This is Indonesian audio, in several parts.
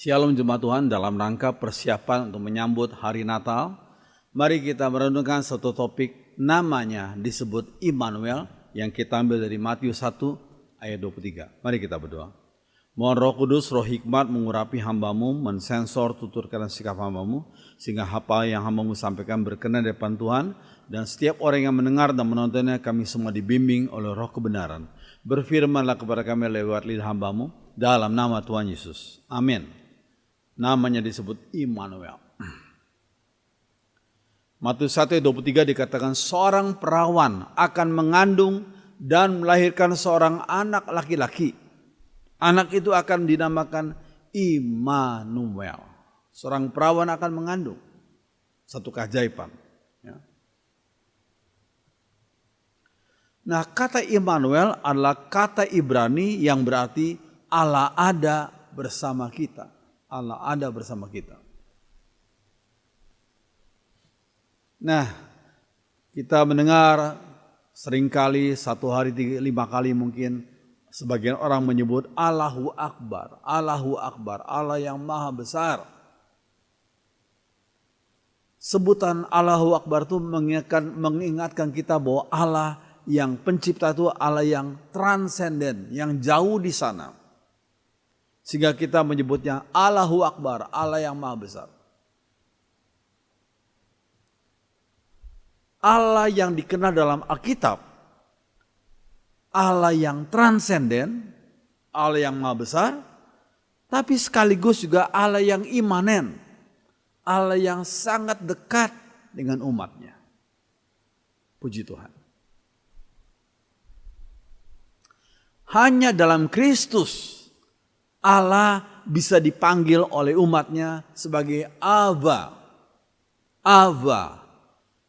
Shalom Jemaat Tuhan, dalam rangka persiapan untuk menyambut hari Natal, mari kita merenungkan satu topik namanya disebut Immanuel yang kita ambil dari Matius 1 ayat 23. Mari kita berdoa. Mohon Roh Kudus, Roh hikmat mengurapi hambamu, mensensor tuturkan sikap hambamu, sehingga apa yang hambamu sampaikan berkenan di depan Tuhan, dan setiap orang yang mendengar dan menontonnya kami semua dibimbing oleh Roh kebenaran. Berfirmanlah kepada kami lewat lidah hambamu, dalam nama Tuhan Yesus. Amin. Namanya disebut Immanuel. Matius 1 ayat 23 dikatakan seorang perawan akan mengandung dan melahirkan seorang anak laki-laki. Anak itu akan dinamakan Immanuel. Seorang perawan akan mengandung. Satu keajaiban. Ya. Nah, kata Immanuel adalah kata Ibrani yang berarti Allah ada bersama kita. Allah ada bersama kita. Nah, kita mendengar seringkali satu hari 5 kali mungkin sebagian orang menyebut Allahu Akbar, Allahu Akbar, Allah yang maha besar. Sebutan Allahu Akbar itu mengingatkan kita bahwa Allah yang pencipta itu Allah yang transenden, yang jauh di sana. Sehingga kita menyebutnya Allahu Akbar, Allah yang maha besar. Allah yang dikenal dalam Alkitab, Allah yang transenden, Allah yang maha besar, tapi sekaligus juga Allah yang imanen, Allah yang sangat dekat dengan umatnya. Puji Tuhan. Hanya dalam Kristus Allah bisa dipanggil oleh umatnya sebagai Aba. Aba.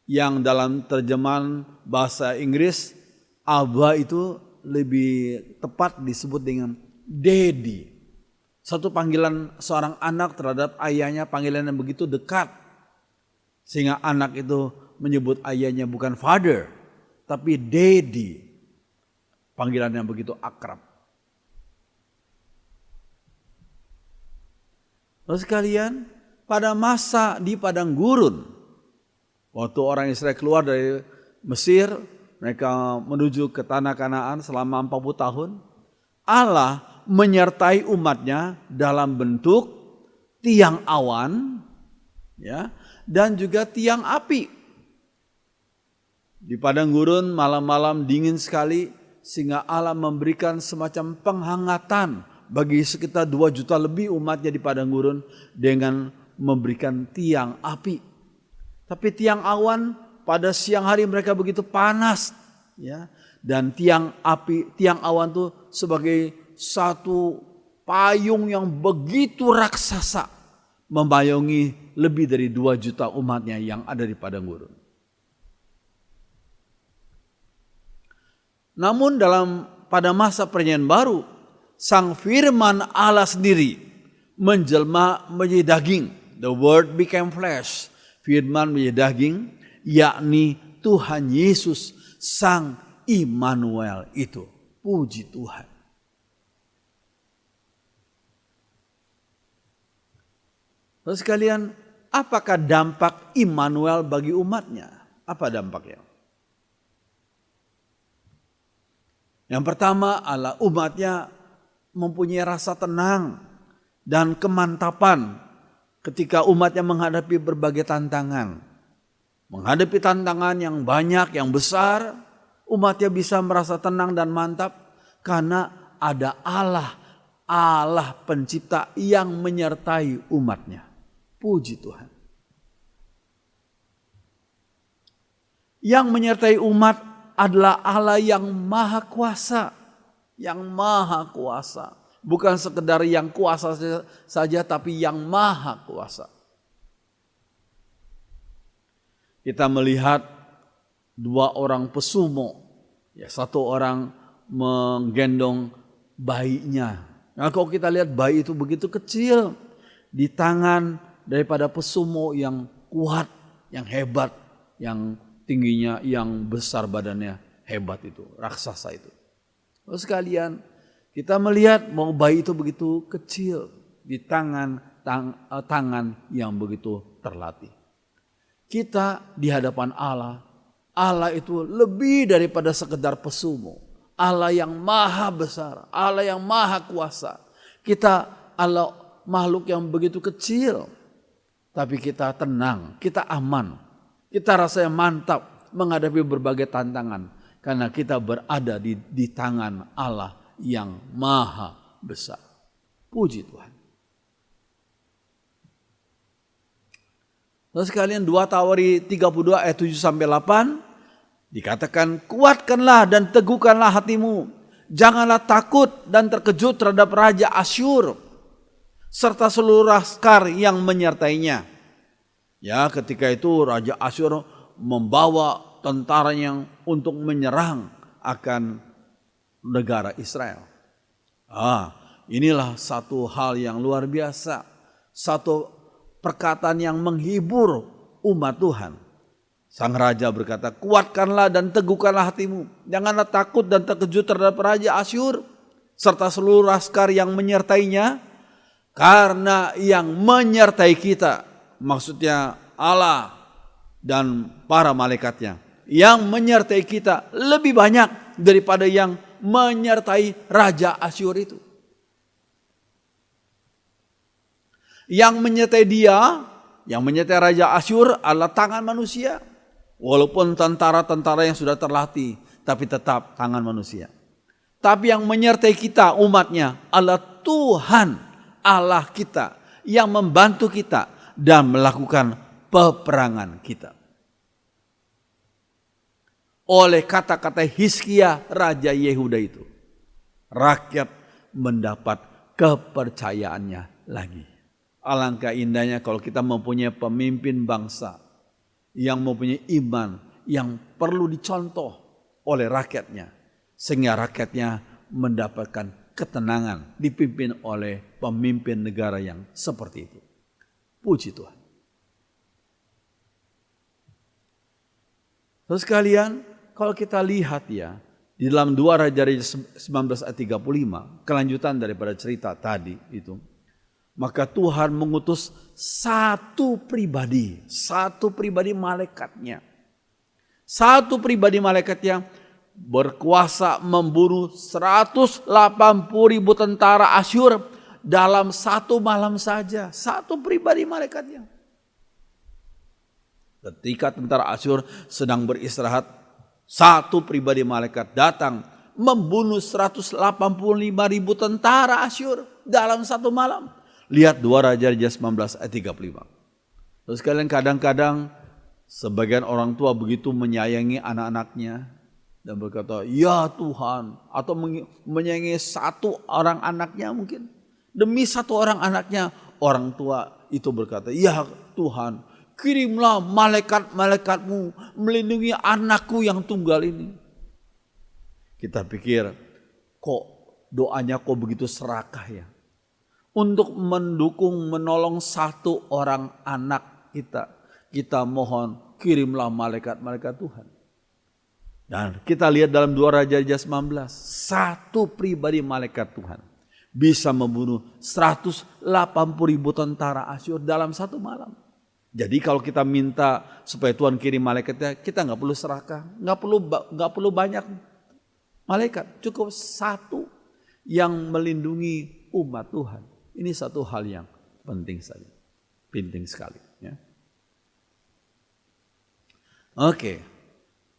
Yang dalam terjemahan bahasa Inggris, Aba itu lebih tepat disebut dengan Daddy. Satu panggilan seorang anak terhadap ayahnya, panggilan yang begitu dekat. Sehingga anak itu menyebut ayahnya bukan father, tapi Daddy. Panggilan yang begitu akrab. Lalu sekalian, pada masa di padang gurun, waktu orang Israel keluar dari Mesir, mereka menuju ke tanah Kanaan selama 40 tahun, Allah menyertai umatnya dalam bentuk tiang awan, ya, dan juga tiang api. Di padang gurun malam-malam dingin sekali, sehingga Allah memberikan semacam penghangatan bagi sekitar 2 juta lebih umatnya di padang gurun dengan memberikan tiang api. Tapi tiang awan pada siang hari mereka begitu panas, ya. Dan tiang awan itu sebagai satu payung yang begitu raksasa membayangi lebih dari 2 juta umatnya yang ada di padang gurun. Namun pada masa perjanjian baru, Sang firman Allah sendiri menjelma menjadi daging. The word became flesh. Firman menjadi daging, yakni Tuhan Yesus, Sang Immanuel itu. Puji Tuhan. Terus sekalian, apakah dampak Immanuel bagi umatnya? Apa dampaknya? Yang pertama adalah umatnya mempunyai rasa tenang dan kemantapan ketika umatnya menghadapi berbagai tantangan. Menghadapi tantangan yang banyak, yang besar, umatnya bisa merasa tenang dan mantap karena ada Allah pencipta yang menyertai umatnya. Puji Tuhan. Yang menyertai umat adalah Allah yang maha kuasa. Yang maha kuasa. Bukan sekedar yang kuasa saja, tapi yang maha kuasa. Kita melihat 2 orang pesumo. Ya, 1 orang menggendong bayinya. Nah, kalau kita lihat bayi itu begitu kecil di tangan daripada pesumo yang kuat, yang hebat, yang tingginya, yang besar badannya hebat itu, raksasa itu. Lalu sekalian, kita melihat bahwa bayi itu begitu kecil. di tangan yang begitu terlatih. Kita di hadapan Allah, Allah itu lebih daripada sekedar pesumo. Allah yang maha besar, Allah yang maha kuasa. Kita Allah makhluk yang begitu kecil, tapi kita tenang, kita aman. Kita rasanya mantap menghadapi berbagai tantangan karena kita berada di tangan Allah yang maha besar. Puji Tuhan. Terus sekalian 2 Tawari 32 ayat 7 sampai 8 dikatakan, kuatkanlah dan teguhkanlah hatimu, janganlah takut dan terkejut terhadap Raja Asyur serta seluruh laskar yang menyertainya. Ya, ketika itu Raja Asyur membawa tentaranya untuk menyerang akan negara Israel. Inilah satu hal yang luar biasa, satu perkataan yang menghibur umat Tuhan. Sang raja berkata, kuatkanlah dan teguhkanlah hatimu, janganlah takut dan terkejut terhadap Raja Asyur serta seluruh laskar yang menyertainya, karena yang menyertai kita, maksudnya Allah dan para malaikatnya, yang menyertai kita lebih banyak daripada yang menyertai Raja Asyur itu. Yang menyertai dia, yang menyertai Raja Asyur adalah tangan manusia. Walaupun tentara-tentara yang sudah terlatih, tapi tetap tangan manusia. Tapi yang menyertai kita umatnya adalah Tuhan Allah kita, yang membantu kita dan melakukan peperangan kita. Oleh kata-kata Hizkia Raja Yehuda itu, rakyat mendapat kepercayaannya lagi. Alangkah indahnya kalau kita mempunyai pemimpin bangsa yang mempunyai iman yang perlu dicontoh oleh rakyatnya, sehingga rakyatnya mendapatkan ketenangan dipimpin oleh pemimpin negara yang seperti itu. Puji Tuhan. Terus sekalian, kalau kita lihat ya, di dalam 2 Raja-Raja 19 ayat 35, kelanjutan daripada cerita tadi itu, maka Tuhan mengutus satu pribadi malaikatnya. Satu pribadi malaikatnya berkuasa membunuh 180.000 tentara Asyur dalam satu malam saja. Satu pribadi malaikatnya. Ketika tentara Asyur sedang beristirahat, satu pribadi malaikat datang membunuh 185.000 tentara Asyur dalam satu malam. Lihat 2 Raja-Raja 19 ayat 35. Terus kalian kadang-kadang sebagian orang tua begitu menyayangi anak-anaknya dan berkata, ya Tuhan, atau menyayangi satu orang anaknya mungkin. Demi satu orang anaknya, orang tua itu berkata, ya Tuhan, kirimlah malaikat-malaikatmu melindungi anakku yang tunggal ini. Kita pikir, kok doanya kok begitu serakah ya? Untuk mendukung, menolong satu orang anak kita. Kita mohon kirimlah malaikat-malaikat Tuhan. Dan kita lihat dalam 2 Raja-Raja 19. Satu pribadi malaikat Tuhan bisa membunuh 180.000 tentara Asyur dalam satu malam. Jadi kalau kita minta supaya Tuhan kirim malaikatnya, kita nggak perlu serakah. Nggak perlu banyak malaikat. Cukup satu yang melindungi umat Tuhan. Ini satu hal yang penting saja, penting sekali. Ya. Oke,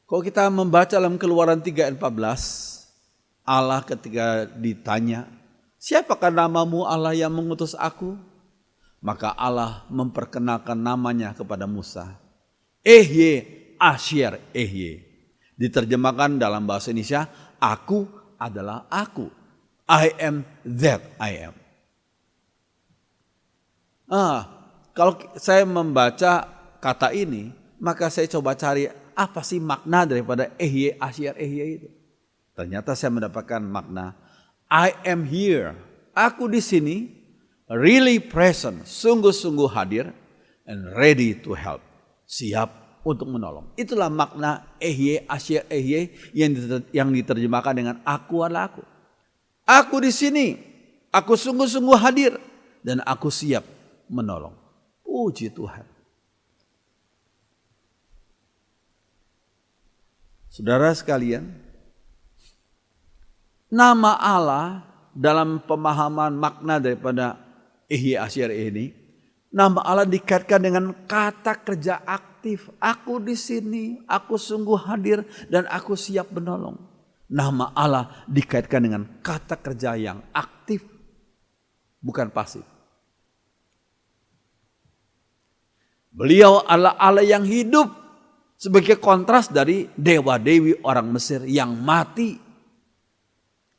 kalau kita membaca dalam Keluaran 3 ayat 14, Allah ketika ditanya, siapakah namamu Allah yang mengutus aku? Maka Allah memperkenalkan namanya kepada Musa. Ehye Asyir Ehye. Diterjemahkan dalam bahasa Indonesia, aku adalah aku. I am that I am. Kalau saya membaca kata ini, maka saya coba cari apa sih makna daripada Ehye Asyir Ehye itu. Ternyata saya mendapatkan makna I am here. Aku di sini, really present, sungguh-sungguh hadir, and ready to help. Siap untuk menolong. Itulah makna Ehye Asyir Ehye yang diterjemahkan dengan aku adalah aku. Aku di sini, aku sungguh-sungguh hadir dan aku siap menolong. Puji Tuhan. Saudara sekalian, nama Allah dalam pemahaman makna daripada Ihya Asyari ini, nama Allah dikaitkan dengan kata kerja aktif. Aku di sini, aku sungguh hadir dan aku siap menolong. Nama Allah dikaitkan dengan kata kerja yang aktif, bukan pasif. Beliau adalah Allah yang hidup, sebagai kontras dari dewa-dewi orang Mesir yang mati.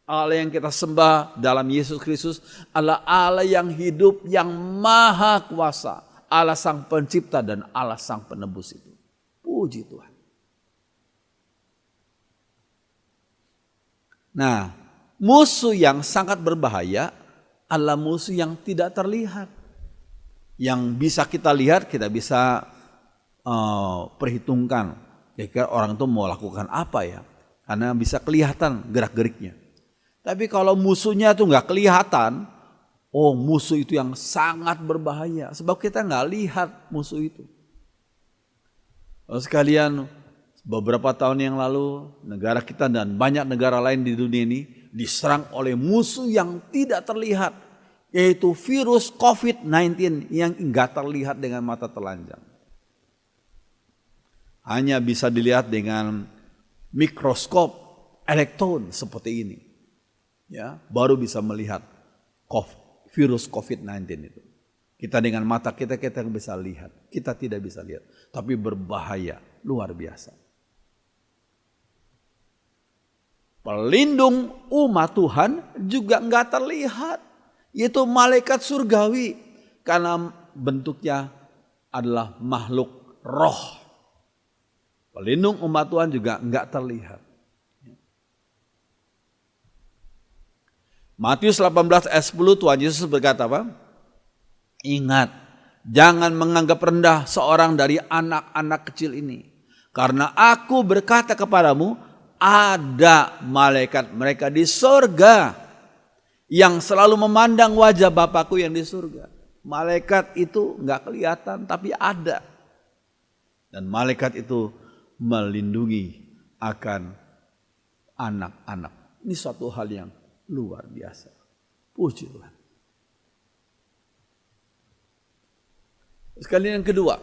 Allah yang kita sembah dalam Yesus Kristus adalah Allah yang hidup, yang maha kuasa. Allah sang pencipta dan Allah sang penebus itu. Puji Tuhan. Nah, musuh yang sangat berbahaya adalah musuh yang tidak terlihat. Yang bisa kita lihat, kita bisa perhitungkan kira-kira orang itu mau lakukan apa ya, karena bisa kelihatan gerak-geriknya. Tapi kalau musuhnya itu nggak kelihatan, musuh itu yang sangat berbahaya, sebab kita nggak lihat musuh itu. Sekalian, beberapa tahun yang lalu negara kita dan banyak negara lain di dunia ini diserang oleh musuh yang tidak terlihat, yaitu virus COVID-19 yang nggak terlihat dengan mata telanjang. Hanya bisa dilihat dengan mikroskop elektron seperti ini. Ya, baru bisa melihat virus COVID-19 itu. Kita dengan mata kita bisa lihat. Kita tidak bisa lihat. Tapi berbahaya, luar biasa. Pelindung umat Tuhan juga enggak terlihat. Yaitu malaikat surgawi. Karena bentuknya adalah makhluk roh. Pelindung umat Tuhan juga enggak terlihat. Matius 18 ayat 10 Tuhan Yesus berkata apa? Ingat, jangan menganggap rendah seorang dari anak-anak kecil ini. Karena aku berkata kepadamu, ada malaikat mereka di surga yang selalu memandang wajah Bapakku yang di surga. Malaikat itu enggak kelihatan tapi ada. Dan malaikat itu melindungi akan anak-anak. Ini suatu hal yang luar biasa. Puji Tuhan. Sekali yang kedua,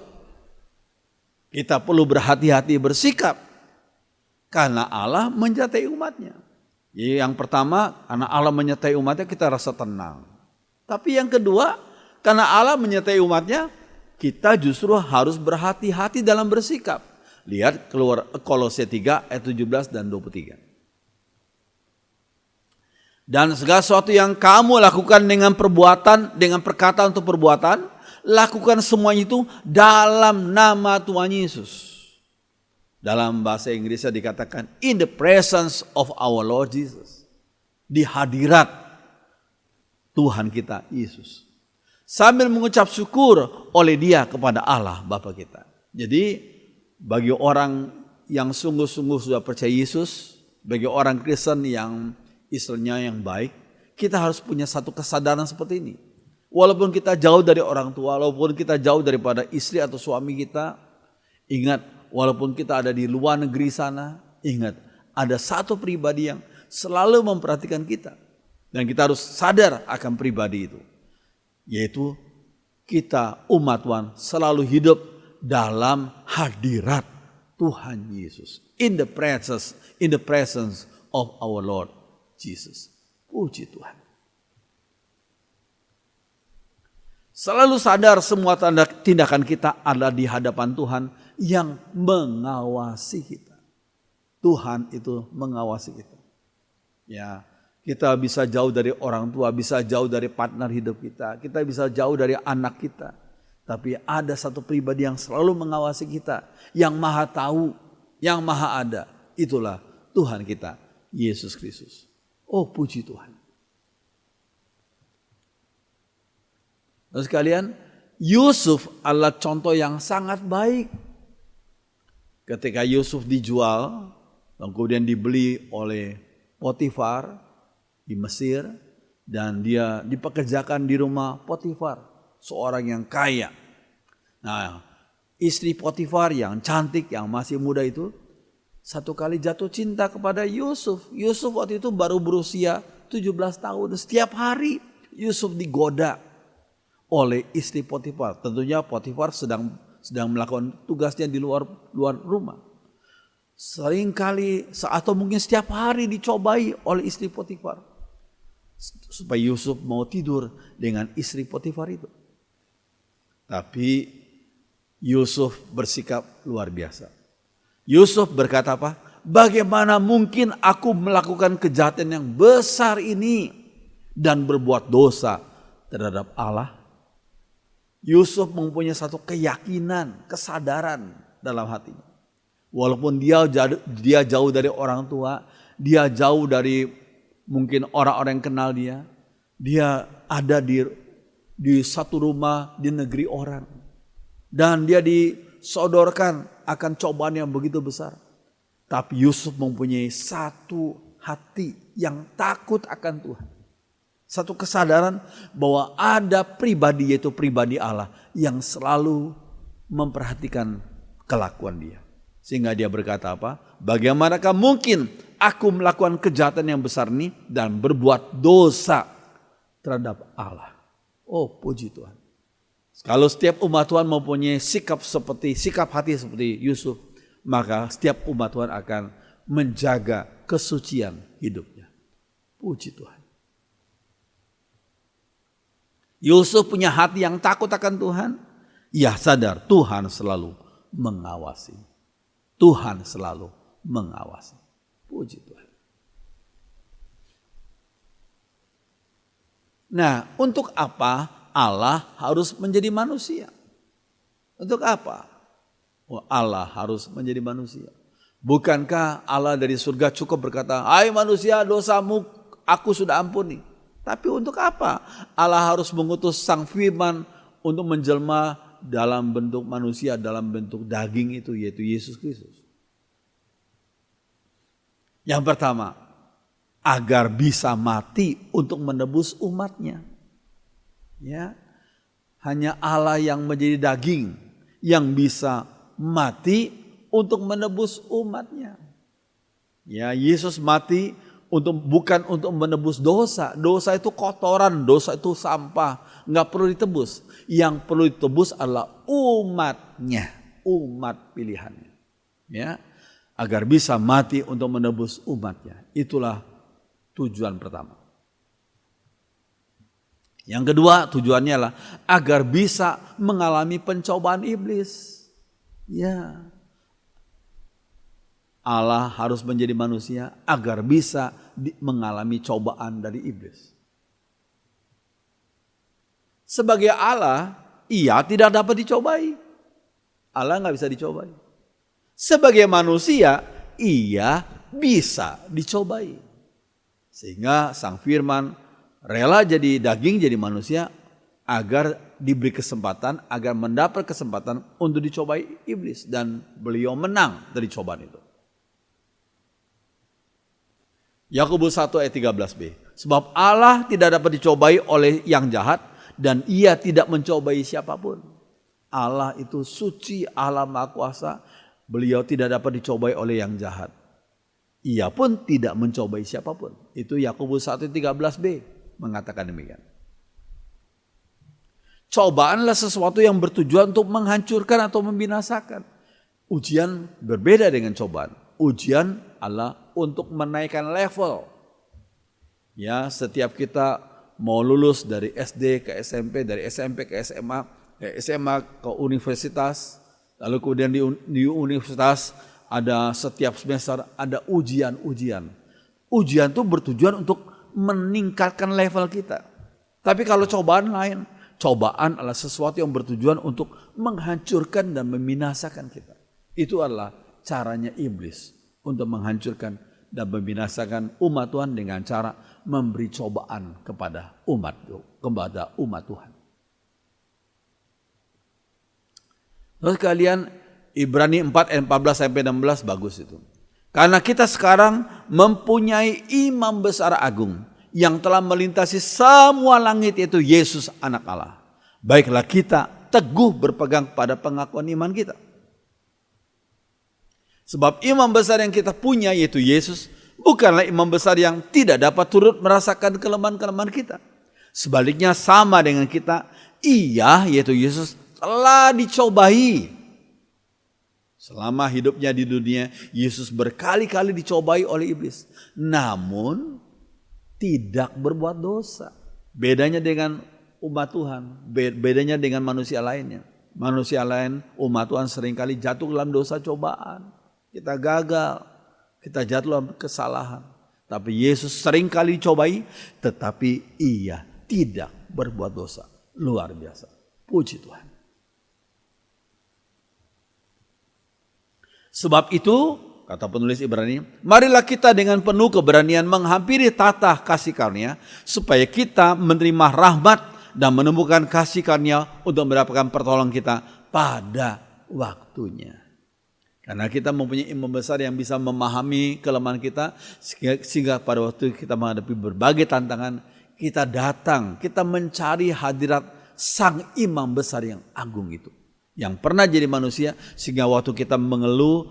kita perlu berhati-hati bersikap karena Allah menyertai umatnya. Jadi yang pertama, karena Allah menyertai umatnya kita rasa tenang. Tapi yang kedua, karena Allah menyertai umatnya, kita justru harus berhati-hati dalam bersikap. Lihat keluar Kolose 3 ayat 17 dan 23. Dan segala sesuatu yang kamu lakukan dengan perbuatan, dengan perkataan atau perbuatan, lakukan semuanya itu dalam nama Tuhan Yesus. Dalam bahasa Inggrisnya dikatakan in the presence of our Lord Jesus. Di hadirat Tuhan kita Yesus. Sambil mengucap syukur oleh Dia kepada Allah Bapa kita. Jadi bagi orang yang sungguh-sungguh sudah percaya Yesus, bagi orang Kristen yang istilahnya yang baik, kita harus punya satu kesadaran seperti ini. Walaupun kita jauh dari orang tua, walaupun kita jauh daripada istri atau suami kita, ingat, walaupun kita ada di luar negeri sana, ingat, ada satu pribadi yang selalu memperhatikan kita. Dan kita harus sadar akan pribadi itu. Yaitu kita umat Tuhan selalu hidup dalam hadirat Tuhan Yesus. In the presence of our Lord Jesus. Puji Tuhan. Selalu sadar semua tindakan kita adalah di hadapan Tuhan yang mengawasi kita. Tuhan itu mengawasi kita. Ya, kita bisa jauh dari orang tua, bisa jauh dari partner hidup kita, kita bisa jauh dari anak kita. Tapi ada satu pribadi yang selalu mengawasi kita, yang maha tahu, yang maha ada. Itulah Tuhan kita, Yesus Kristus. Oh, puji Tuhan. Dan sekalian, Yusuf adalah contoh yang sangat baik. Ketika Yusuf dijual, dan kemudian dibeli oleh Potifar di Mesir, dan dia dipekerjakan di rumah Potifar, seorang yang kaya. Nah, istri Potifar yang cantik, yang masih muda itu satu kali jatuh cinta kepada Yusuf. Yusuf waktu itu baru berusia 17 tahun. Setiap hari Yusuf digoda oleh istri Potifar. Tentunya Potifar sedang melakukan tugasnya di luar rumah. Seringkali atau mungkin setiap hari dicobai oleh istri Potifar supaya Yusuf mau tidur dengan istri Potifar itu. Tapi Yusuf bersikap luar biasa. Yusuf berkata apa? Bagaimana mungkin aku melakukan kejahatan yang besar ini dan berbuat dosa terhadap Allah? Yusuf mempunyai satu keyakinan, kesadaran dalam hatinya. Walaupun dia jauh dari orang tua, dia jauh dari mungkin orang-orang yang kenal dia. Dia ada di satu rumah di negeri orang. Dan dia disodorkan akan cobaan yang begitu besar. Tapi Yusuf mempunyai satu hati yang takut akan Tuhan. Satu kesadaran bahwa ada pribadi, yaitu pribadi Allah, yang selalu memperhatikan kelakuan dia. Sehingga dia berkata apa? Bagaimanakah mungkin aku melakukan kejahatan yang besar ini dan berbuat dosa terhadap Allah? Oh, puji Tuhan. Kalau setiap umat Tuhan mempunyai sikap hati seperti Yusuf, maka setiap umat Tuhan akan menjaga kesucian hidupnya. Puji Tuhan. Yusuf punya hati yang takut akan Tuhan. Ia sadar Tuhan selalu mengawasi. Tuhan selalu mengawasi. Puji Tuhan. Nah, untuk apa Allah harus menjadi manusia? Untuk apa? Oh, Allah harus menjadi manusia. Bukankah Allah dari surga cukup berkata, "Hai manusia, dosamu aku sudah ampuni." Tapi untuk apa Allah harus mengutus Sang Firman untuk menjelma dalam bentuk manusia, dalam bentuk daging itu, yaitu Yesus Kristus? Yang pertama, agar bisa mati untuk menebus umatnya. Ya, hanya Allah yang menjadi daging yang bisa mati untuk menebus umatnya. Ya, Yesus mati bukan untuk menebus dosa. Dosa itu kotoran, dosa itu sampah, nggak perlu ditebus. Yang perlu ditebus adalah umatnya, umat pilihannya. Ya, agar bisa mati untuk menebus umatnya. Itulah tujuan pertama. Yang kedua, tujuannya adalah agar bisa mengalami pencobaan iblis. Ya, Allah harus menjadi manusia agar bisa mengalami cobaan dari iblis. Sebagai Allah, ia tidak dapat dicobai. Allah nggak bisa dicobai. Sebagai manusia, ia bisa dicobai. Sehingga Sang Firman rela jadi daging, jadi manusia agar diberi kesempatan, agar mendapat kesempatan untuk dicobai iblis. Dan beliau menang dari cobaan itu. Yakobus 1 ayat 13b. Sebab Allah tidak dapat dicobai oleh yang jahat dan ia tidak mencobai siapapun. Allah itu suci, Allah Maha Kuasa. Beliau tidak dapat dicobai oleh yang jahat. Ia pun tidak mencobai siapapun. Itu Yakobus 1 ayat 13b mengatakan demikian. Cobaanlah sesuatu yang bertujuan untuk menghancurkan atau membinasakan. Ujian berbeda dengan cobaan. Ujian adalah untuk menaikkan level. Ya, setiap kita mau lulus dari SD ke SMP, dari SMP ke SMA, SMA ke universitas, lalu kemudian di universitas ada setiap semester ada ujian-ujian. Ujian itu bertujuan untuk meningkatkan level kita. Tapi kalau cobaan lain, cobaan adalah sesuatu yang bertujuan untuk menghancurkan dan membinasakan kita. Itu adalah caranya iblis untuk menghancurkan dan membinasakan umat Tuhan dengan cara memberi cobaan kepada umat Tuhan. Terus kalian Ibrani 4 ayat 14 sampai 16 bagus itu. Karena kita sekarang mempunyai imam besar agung yang telah melintasi semua langit, yaitu Yesus anak Allah. Baiklah kita teguh berpegang pada pengakuan iman kita. Sebab imam besar yang kita punya, yaitu Yesus, bukanlah imam besar yang tidak dapat turut merasakan kelemahan-kelemahan kita. Sebaliknya sama dengan kita, ia, yaitu Yesus, telah dicobai. Selama hidupnya di dunia, Yesus berkali-kali dicobai oleh iblis. Namun tidak berbuat dosa. Bedanya dengan umat Tuhan, bedanya dengan manusia lainnya. Manusia lain, umat Tuhan seringkali jatuh dalam dosa cobaan. Kita gagal, kita jatuh dalam kesalahan. Tapi Yesus seringkali dicobai, tetapi ia tidak berbuat dosa. Luar biasa. Puji Tuhan. Sebab itu, kata penulis Ibrani, marilah kita dengan penuh keberanian menghampiri tahta kasih karunia, supaya kita menerima rahmat dan menemukan kasih karunia untuk mendapatkan pertolongan kita pada waktunya. Karena kita mempunyai imam besar yang bisa memahami kelemahan kita, sehingga pada waktu kita menghadapi berbagai tantangan, kita datang, kita mencari hadirat sang imam besar yang agung itu. Yang pernah jadi manusia, sehingga waktu kita mengeluh,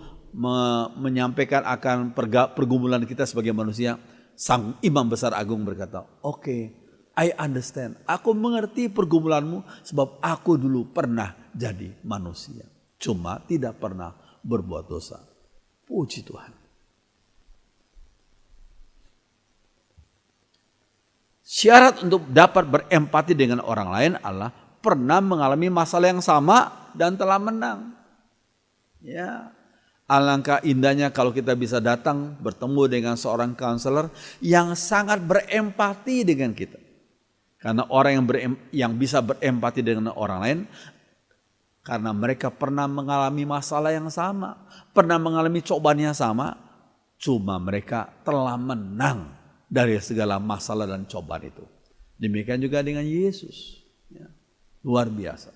menyampaikan akan pergumulan kita sebagai manusia, sang imam besar agung berkata, "Oke, I understand. Aku mengerti pergumulanmu sebab aku dulu pernah jadi manusia. Cuma tidak pernah berbuat dosa." Puji Tuhan. Syarat untuk dapat berempati dengan orang lain adalah pernah mengalami masalah yang sama dan telah menang. Ya, alangkah indahnya kalau kita bisa datang bertemu dengan seorang konselor yang sangat berempati dengan kita. Karena orang yang bisa berempati dengan orang lain, karena mereka pernah mengalami masalah yang sama, pernah mengalami cobaan yang sama, cuma mereka telah menang dari segala masalah dan cobaan itu. Demikian juga dengan Yesus. Ya, luar biasa.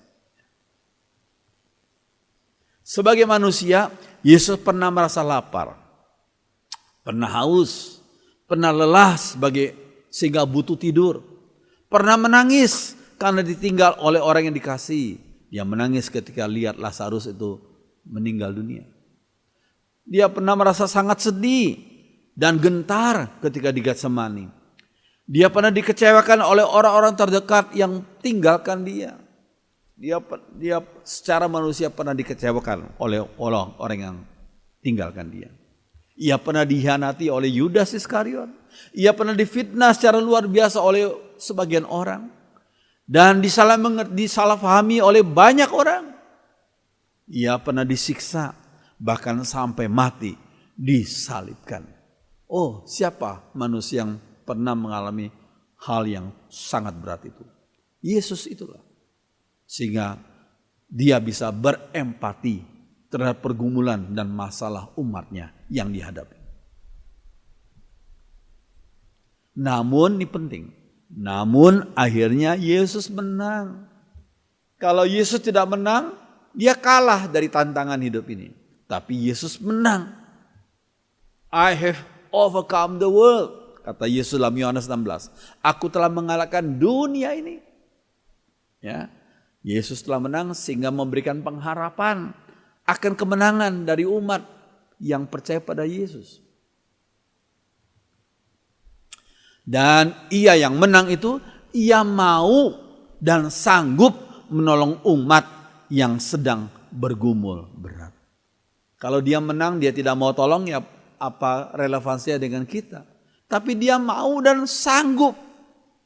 Sebagai manusia, Yesus pernah merasa lapar, pernah haus, pernah lelah sehingga butuh tidur. Pernah menangis karena ditinggal oleh orang yang dikasihi. Dia menangis ketika lihat Lazarus itu meninggal dunia. Dia pernah merasa sangat sedih dan gentar ketika di Getsemani. Dia pernah dikecewakan oleh orang-orang terdekat yang tinggalkan dia. Dia secara manusia pernah dikecewakan oleh orang yang tinggalkan dia. Ia pernah dikhianati oleh Yudas Iskariot. Ia pernah difitnah secara luar biasa oleh sebagian orang. Dan disalahpahami oleh banyak orang. Ia pernah disiksa, bahkan sampai mati, disalibkan. Oh, siapa manusia yang pernah mengalami hal yang sangat berat itu? Yesus itulah. Sehingga dia bisa berempati terhadap pergumulan dan masalah umatnya yang dihadapi. Namun ini penting. Namun akhirnya Yesus menang. Kalau Yesus tidak menang, dia kalah dari tantangan hidup ini. Tapi Yesus menang. I have overcome the world. Kata Yesus dalam Yohanes 16. Aku telah mengalahkan dunia ini. Ya. Yesus telah menang sehingga memberikan pengharapan akan kemenangan dari umat yang percaya pada Yesus. Dan ia yang menang itu, ia mau dan sanggup menolong umat yang sedang bergumul berat. Kalau dia menang, dia tidak mau tolong, ya apa relevansinya dengan kita? Tapi dia mau dan sanggup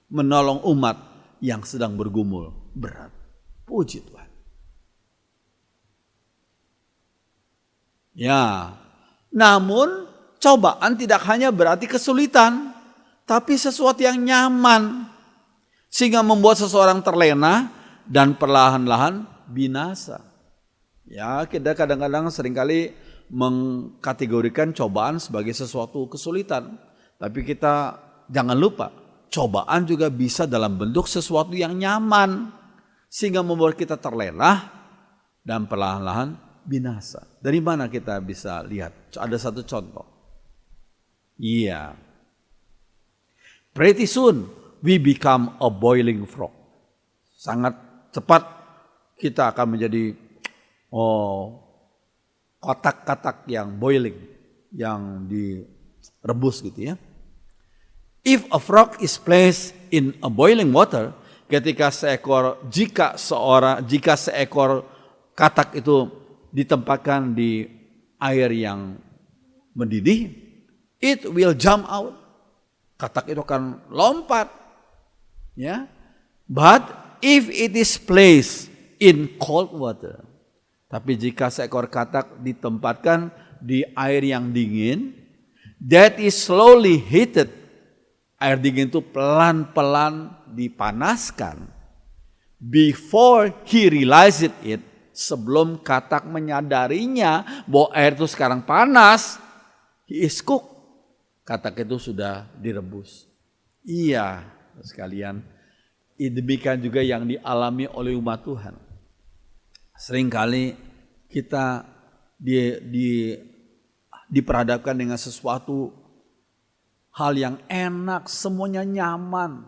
menolong umat yang sedang bergumul berat. Puji Tuhan. Ya, namun cobaan tidak hanya berarti kesulitan, tapi sesuatu yang nyaman, sehingga membuat seseorang terlena dan perlahan-lahan binasa. Ya, kita kadang-kadang seringkali mengkategorikan cobaan sebagai sesuatu kesulitan, tapi kita jangan lupa, cobaan juga bisa dalam bentuk sesuatu yang nyaman, sehingga membuat kita terlena dan perlahan-lahan binasa. Dari mana kita bisa lihat? Ada satu contoh. Iya. Pretty soon we become a boiling frog. Sangat cepat kita akan menjadi katak-katak yang boiling, yang direbus gitu ya. If a frog is placed in a boiling water, jika seekor katak itu ditempatkan di air yang mendidih, it will jump out. Katak itu akan lompat, ya. But if it is placed in cold water, tapi jika seekor katak ditempatkan di air yang dingin, that is slowly heated. Air dingin itu pelan-pelan dipanaskan. Before he realized it, sebelum katak menyadarinya bahwa air itu sekarang panas, he is cooked. Katak itu sudah direbus. Iya, sekalian. Demikian juga yang dialami oleh umat Tuhan. Seringkali kita diperhadapkan dengan sesuatu hal yang enak, semuanya nyaman,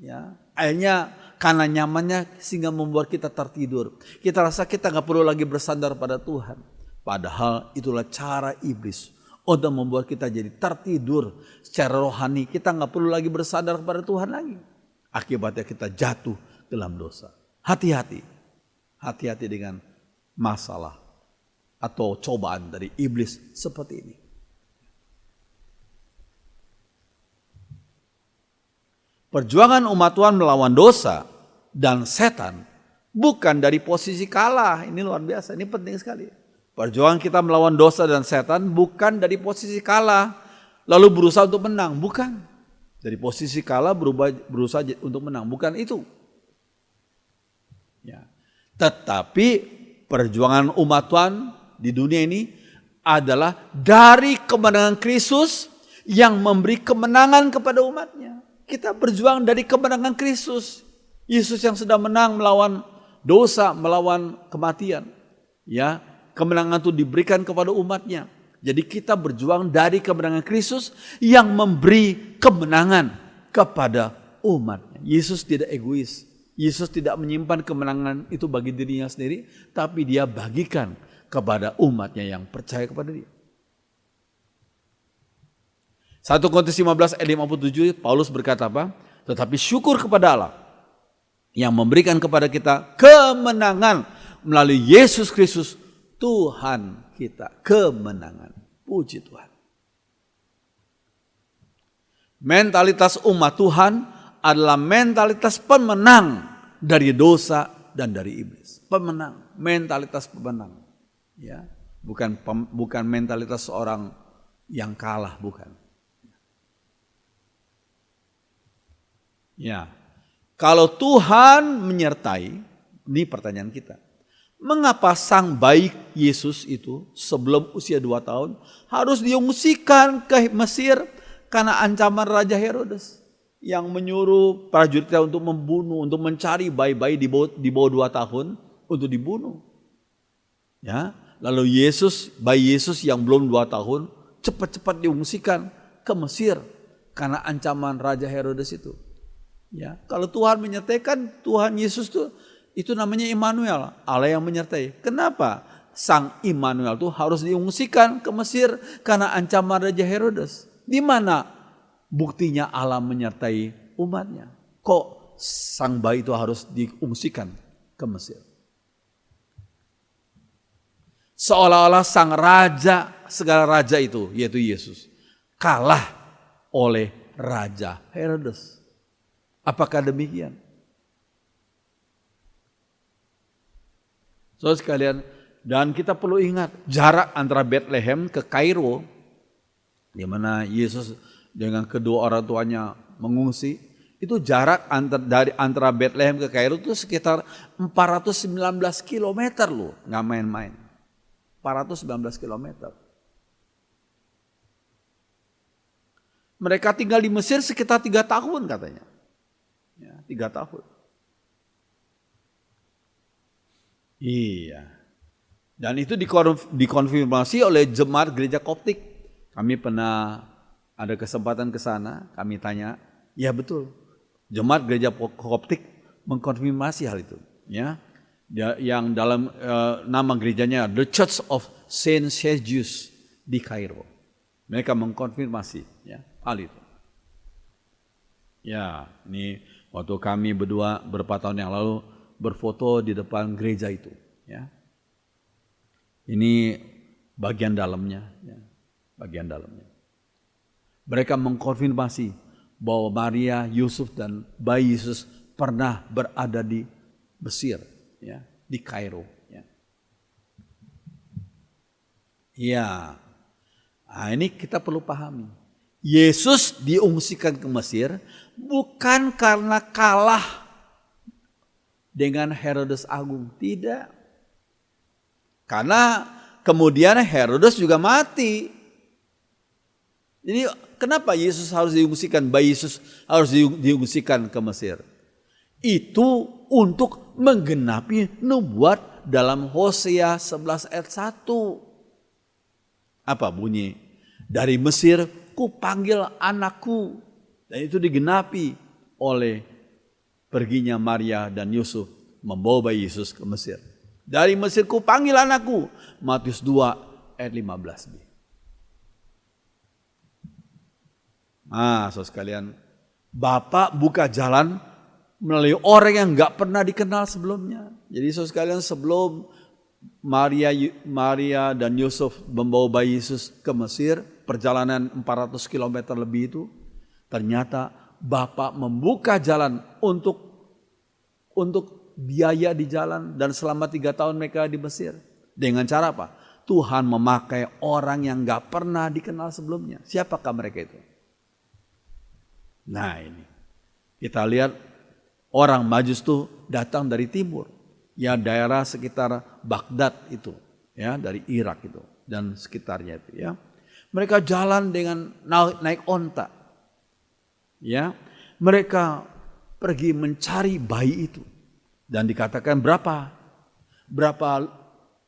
ya. Akhirnya karena nyamannya sehingga membuat kita tertidur. Kita rasa kita nggak perlu lagi bersandar pada Tuhan. Padahal itulah cara iblis untuk membuat kita jadi tertidur secara rohani. Kita nggak perlu lagi bersandar kepada Tuhan lagi. Akibatnya kita jatuh dalam dosa. Hati-hati, hati-hati dengan masalah atau cobaan dari iblis seperti ini. Perjuangan umat Tuhan melawan dosa dan setan bukan dari posisi kalah. Ini luar biasa, ini penting sekali. Perjuangan kita melawan dosa dan setan bukan dari posisi kalah lalu berusaha untuk menang, bukan. Dari posisi kalah berusaha untuk menang, bukan itu. Ya. Tetapi perjuangan umat Tuhan di dunia ini adalah dari kemenangan Kristus yang memberi kemenangan kepada umatnya. Kita berjuang dari kemenangan Kristus. Yesus yang sudah menang melawan dosa, melawan kematian. Ya, kemenangan itu diberikan kepada umatnya. Jadi kita berjuang dari kemenangan Kristus yang memberi kemenangan kepada umatnya. Yesus tidak egois. Yesus tidak menyimpan kemenangan itu bagi dirinya sendiri, tapi dia bagikan kepada umatnya yang percaya kepada dia. 1 Korintus 15 ayat 57 Paulus berkata apa? Tetapi syukur kepada Allah yang memberikan kepada kita kemenangan melalui Yesus Kristus Tuhan kita. Kemenangan. Puji Tuhan. Mentalitas umat Tuhan adalah mentalitas pemenang dari dosa dan dari iblis. Pemenang, mentalitas pemenang. Ya, bukan mentalitas seorang yang kalah, bukan. Ya, kalau Tuhan menyertai, ini pertanyaan kita. Mengapa sang bayi Yesus itu sebelum usia 2 tahun harus diungsikan ke Mesir karena ancaman Raja Herodes yang menyuruh prajuritnya untuk membunuh, untuk mencari bayi-bayi di bawah 2 tahun untuk dibunuh. Ya, lalu bayi Yesus yang belum 2 tahun cepat-cepat diungsikan ke Mesir karena ancaman Raja Herodes itu. Ya, kalau Tuhan menyertai, Tuhan Yesus itu namanya Immanuel, Allah yang menyertai. Kenapa sang Immanuel itu harus diungsikan ke Mesir karena ancaman Raja Herodes? Di mana buktinya Allah menyertai umatnya? Kok sang bayi itu harus diungsikan ke Mesir? Seolah-olah sang raja, segala raja itu, yaitu Yesus, kalah oleh Raja Herodes. Apakah demikian? Saudara sekalian, dan kita perlu ingat jarak antara Bethlehem ke Kairo, di mana Yesus dengan kedua orang tuanya mengungsi, itu jarak dari antara Bethlehem ke Kairo itu sekitar 419 km loh, nggak main-main. 419 km. Mereka tinggal di Mesir sekitar 3 tahun katanya. Ya, 3 tahun. Iya. Dan itu dikonfirmasi oleh jemaat gereja Koptik. Kami pernah ada kesempatan ke sana, kami tanya Ya betul. Jemaat gereja Koptik mengkonfirmasi hal itu. Ya, yang dalam nama gerejanya The Church of Saint Sergius di Kairo. Mereka mengkonfirmasi ya hal itu. Ya, ini waktu kami berdua beberapa tahun yang lalu berfoto di depan gereja itu. Ya, ini bagian dalamnya. Ya, bagian dalamnya. Mereka mengkonfirmasi bahwa Maria, Yusuf dan bayi Yesus pernah berada di Mesir, ya, di Kairo. Ya. Ya, nah, ini kita perlu pahami. Yesus diungsikan ke Mesir bukan karena kalah dengan Herodes Agung, tidak. Karena kemudian Herodes juga mati. Jadi kenapa Yesus harus diungsikan, bayi Yesus harus diungsikan ke Mesir? Itu untuk menggenapi nubuat dalam Hosea 11 ayat 1. Apa bunyi? Dari Mesir kupanggil anakku. Dan itu digenapi oleh perginya Maria dan Yusuf membawa bayi Yesus ke Mesir. Dari Mesir kupanggil anakku. Matius 2 ayat 15b. Nah, saudara sekalian, Bapak buka jalan melalui orang yang gak pernah dikenal sebelumnya. Jadi saudara sekalian, sebelum Maria dan Yusuf membawa bayi Yesus ke Mesir, perjalanan 400 km lebih itu, ternyata Bapak membuka jalan untuk biaya di jalan, dan selama 3 tahun mereka di Mesir. Dengan cara apa? Tuhan memakai orang yang gak pernah dikenal sebelumnya. Siapakah mereka itu? Nah ini, kita lihat orang Majus itu datang dari timur, ya daerah sekitar Baghdad itu, ya dari Irak itu dan sekitarnya itu, ya. Mereka jalan dengan naik onta, ya. Mereka pergi mencari bayi itu dan dikatakan berapa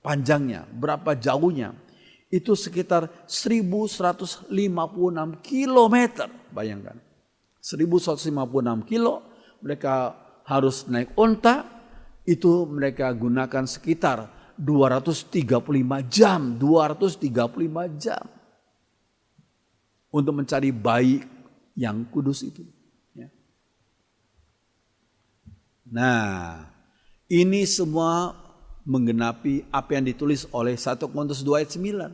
panjangnya, berapa jauhnya? Itu sekitar 1156 kilometer, bayangkan. 1156 kilo, mereka harus naik onta, itu mereka gunakan sekitar 235 jam untuk mencari bayi yang kudus itu. Ya. Nah, ini semua menggenapi apa yang ditulis oleh 1 Korintus 2 ayat 9.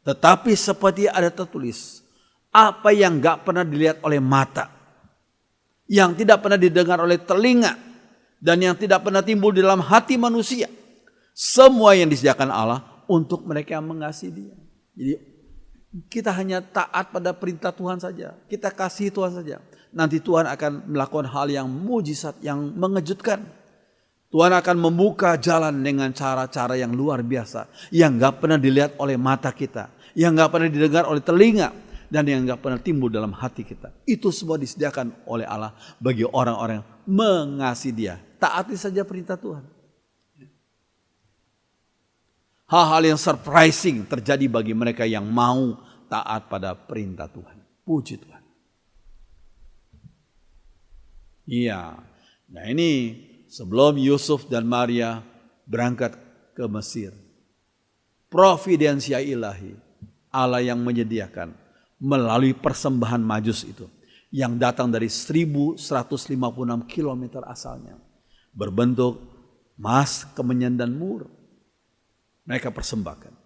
Tetapi seperti ada tertulis, apa yang gak pernah dilihat oleh mata, yang tidak pernah didengar oleh telinga, dan yang tidak pernah timbul di dalam hati manusia, semua yang disediakan Allah untuk mereka yang mengasihi Dia. Jadi kita hanya taat pada perintah Tuhan saja, kita kasih Tuhan saja. Nanti Tuhan akan melakukan hal yang mujizat, yang mengejutkan. Tuhan akan membuka jalan dengan cara-cara yang luar biasa, yang gak pernah dilihat oleh mata kita, yang gak pernah didengar oleh telinga, dan yang gak pernah timbul dalam hati kita. Itu semua disediakan oleh Allah bagi orang-orang yang mengasihi Dia. Taati saja perintah Tuhan. Hal-hal yang surprising terjadi bagi mereka yang mau taat pada perintah Tuhan. Puji Tuhan. Iya. Nah ini sebelum Yusuf dan Maria berangkat ke Mesir, providensia ilahi, Allah yang menyediakan melalui persembahan Majus itu, yang datang dari 1156 km asalnya, berbentuk emas, kemenyan dan mur. Mereka persembahkan.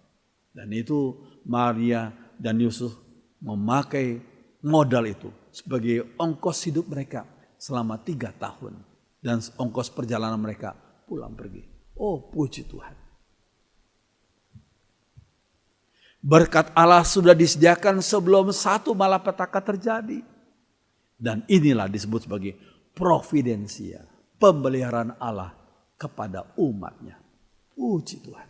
Dan itu Maria dan Yusuf memakai modal itu sebagai ongkos hidup mereka selama 3 tahun. Dan ongkos perjalanan mereka pulang pergi. Oh puji Tuhan. Berkat Allah sudah disediakan sebelum satu malapetaka terjadi. Dan inilah disebut sebagai providensia, pemeliharaan Allah kepada umatnya. Puji Tuhan.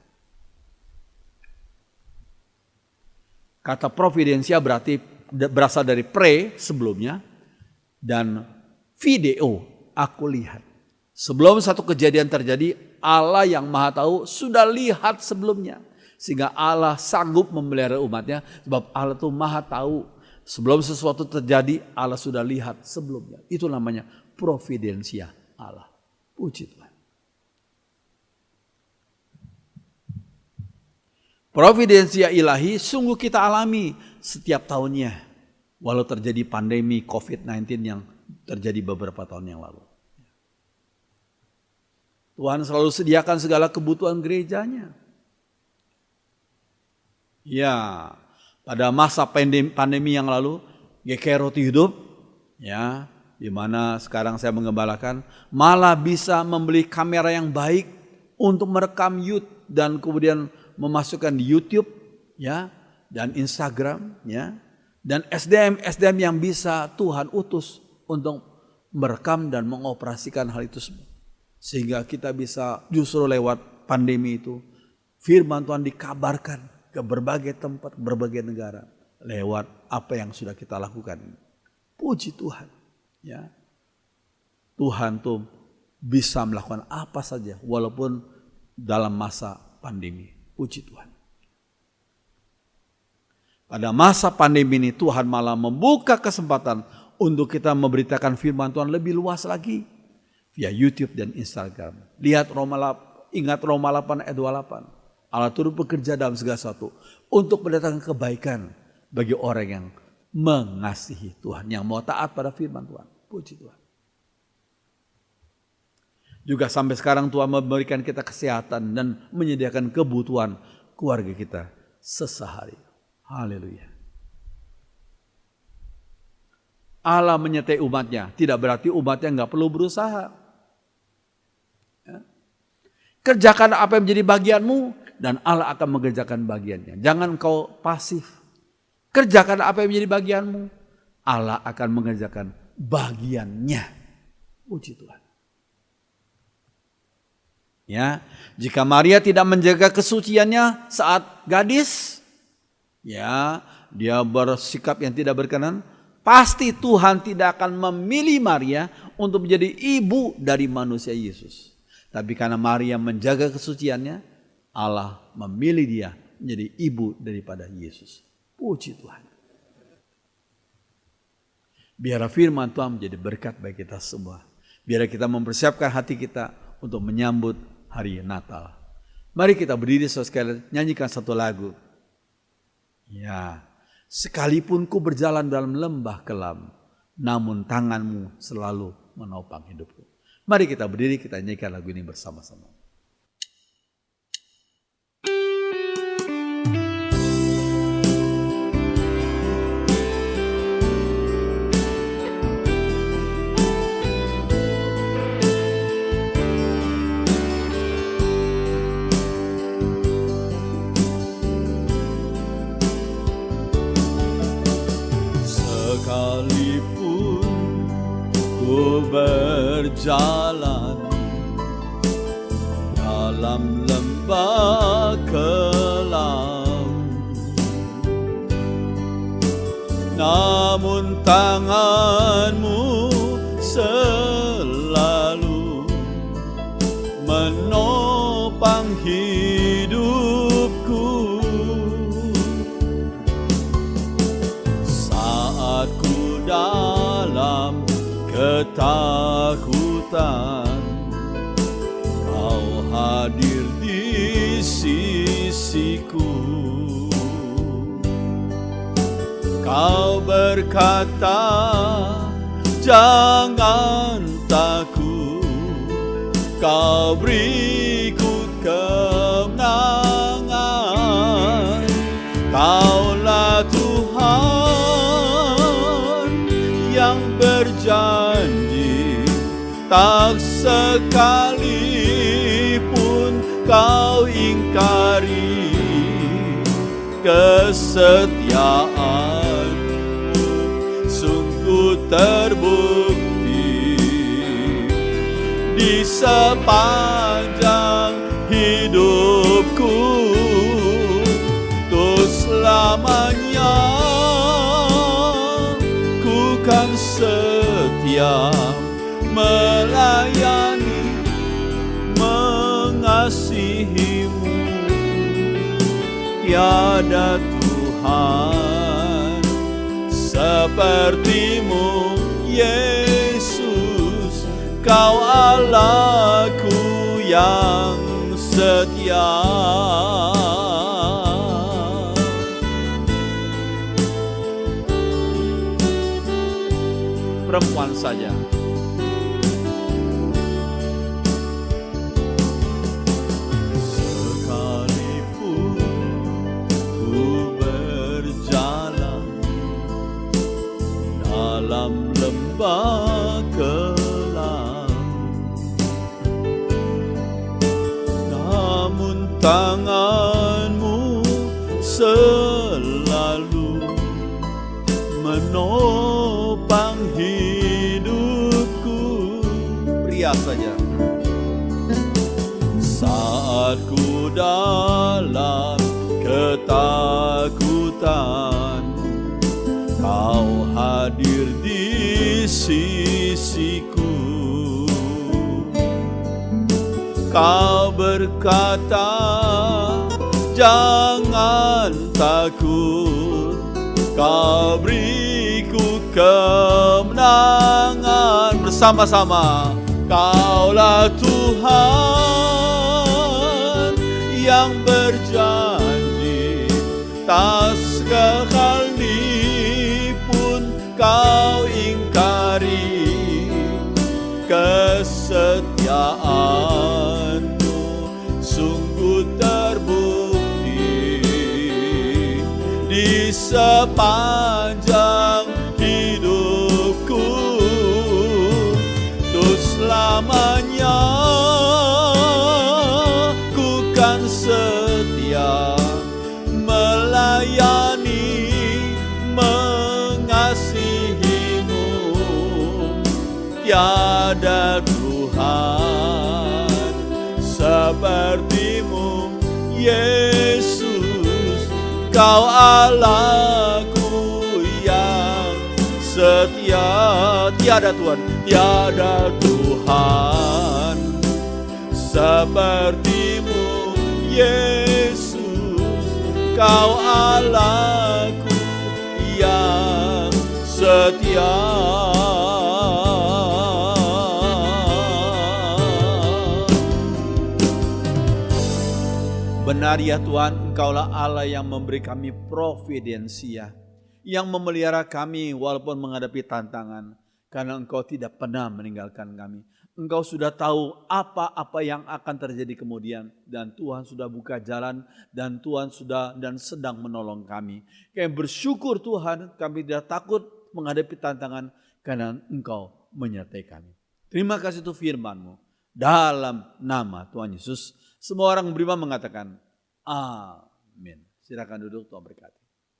Kata providensia berarti berasal dari pre sebelumnya dan video aku lihat. Sebelum satu kejadian terjadi, Allah yang Maha Tahu sudah lihat sebelumnya. Sehingga Allah sanggup memelihara umatnya sebab Allah itu Maha Tahu. Sebelum sesuatu terjadi, Allah sudah lihat sebelumnya. Itu namanya providensia Allah. Puji Tuhan. Providensia ilahi sungguh kita alami setiap tahunnya. Walau terjadi pandemi COVID-19 yang terjadi beberapa tahun yang lalu. Tuhan selalu sediakan segala kebutuhan gerejanya. Ya, pada masa pandemi yang lalu, GKI Roti Hidup, ya, di mana sekarang saya mengembalakan, malah bisa membeli kamera yang baik untuk merekam YouTube dan kemudian memasukkan di YouTube, ya, dan Instagram, ya, dan SDM yang bisa Tuhan utus untuk merekam dan mengoperasikan hal itu semua, sehingga kita bisa justru lewat pandemi itu firman Tuhan dikabarkan ke berbagai tempat, berbagai negara lewat apa yang sudah kita lakukan. Puji Tuhan, ya. Tuhan tuh bisa melakukan apa saja walaupun dalam masa pandemi. Puji Tuhan. Pada masa pandemi ini Tuhan malah membuka kesempatan untuk kita memberitakan firman Tuhan lebih luas lagi via YouTube dan Instagram. Ingat Roma 8 ayat 28. Allah turut bekerja dalam segala sesuatu untuk mendatangkan kebaikan bagi orang yang mengasihi Tuhan, yang mau taat pada firman Tuhan. Puji Tuhan. Juga sampai sekarang Tuhan memberikan kita kesehatan dan menyediakan kebutuhan keluarga kita sesehari. Haleluya. Allah menyertai umatnya, tidak berarti umatnya nggak perlu berusaha. Ya. Kerjakan apa yang menjadi bagianmu, dan Allah akan mengerjakan bagiannya. Jangan kau pasif. Kerjakan apa yang menjadi bagianmu. Allah akan mengerjakan bagiannya. Puji Tuhan. Ya, jika Maria tidak menjaga kesuciannya saat gadis, ya, dia bersikap yang tidak berkenan, pasti Tuhan tidak akan memilih Maria untuk menjadi ibu dari manusia Yesus. Tapi karena Maria menjaga kesuciannya, Allah memilih dia menjadi ibu daripada Yesus. Puji Tuhan. Biar firman Tuhan menjadi berkat bagi kita semua. Biar kita mempersiapkan hati kita untuk menyambut hari Natal. Mari kita berdiri sekali, nyanyikan satu lagu. Ya, sekalipun ku berjalan dalam lembah kelam, namun tanganmu selalu menopang hidupku. Mari kita berdiri, kita nyanyikan lagu ini bersama-sama. Sekalipun ku berjalan dalam lembah kelam, namun tanganmu selalu menopang hidupku. Saat ku dalam ketakutan, Kau hadir di sisiku. Kau berkata, jangan takut, Kau beriku kemenangan. Kaulah Tuhan yang berjanji, tak sekalipun Kau ingkari kesetiaan-Mu. Sungguh terbukti di sepanjang hidupku, tuh selamanya ku kan setia melayani, mengasihi-Mu. Tiada Tuhan sepertimu, Yesus, Kau Allahku yang setia. Perempuan saja. Sekalipun ku berjalan dalam lembah kelam, namun tanganmu selalu menopang hidupku. Pria saja. Saat ku dalam ketakutan, Kau hadir di sisiku. Kau berkata, jangan takut, Kau beriku kemenangan. Bersama-sama, Kaulah Tuhan yang berjanji, tak sekali pun Kau ingkari kesetiaan-Mu. Sungguh terbukti di sepanjang hidupku, untuk selamanya ku kan setia melayani, mengasihi-Mu. Tiada Tuhan seperti-Mu, Yesus, Kau Allahku yang setia. Tiada Tuhan, tiada Tuhan seperti-Mu, Yesus, Kau Allahku yang setia. Benar ya Tuhan, Engkaulah Allah yang memberi kami providensia, yang memelihara kami walaupun menghadapi tantangan, karena Engkau tidak pernah meninggalkan kami. Engkau sudah tahu apa-apa yang akan terjadi kemudian, dan Tuhan sudah buka jalan, dan Tuhan sudah dan sedang menolong kami. Kami bersyukur Tuhan, kami tidak takut menghadapi tantangan karena Engkau menyertai kami. Terima kasih untuk firman-Mu. Dalam nama Tuhan Yesus, semua orang beriman mengatakan amin. Silakan duduk, Tuhan berkati.